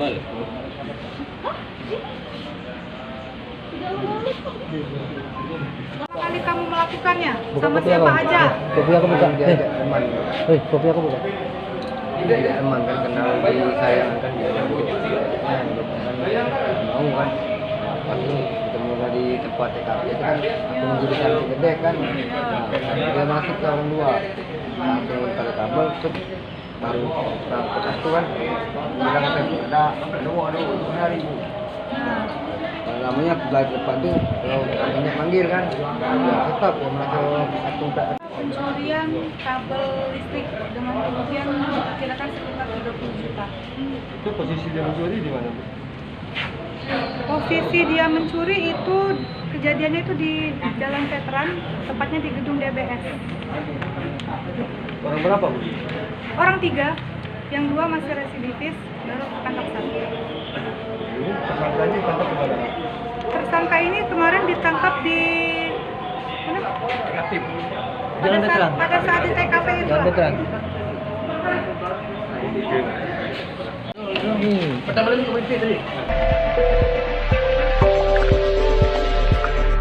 kabel. Berapa kali kamu melakukannya? Buka Sama kopi siapa aku. aja? Kopi aku buka. Diajak teman. Kopi aku buka. Diajak teman kan kenal di sayang kan dia kan mau kan. Pas itu ketemu di tempat TKP itu kan aku nunggu di samping gede kan. Nah, dia masuk ke orang dua. Langsung pakai kabel tuh baru berangkat itu kan bilang ada hari ibu. Namanya belajar depan tuh kalau banyak manggil kan tetap ya mereka satu Pencurian kabel listrik dengan kerugian diperkirakan sekitar 30 juta. itu posisi dia mencuri di mana Bu? Posisi dia mencuri itu kejadiannya itu di Jalan Veteran, tepatnya di gedung DBS. Orang berapa Bu? Orang 3, yang 2 masih residivis, baru ketangkap 1. Ini tersangkanya ditangkap di mana? Tersangka ini kemarin ditangkap di mana? Aktif. Pada saat di TKP itu. Jalan Veteran. Pertama kali komentar tadi.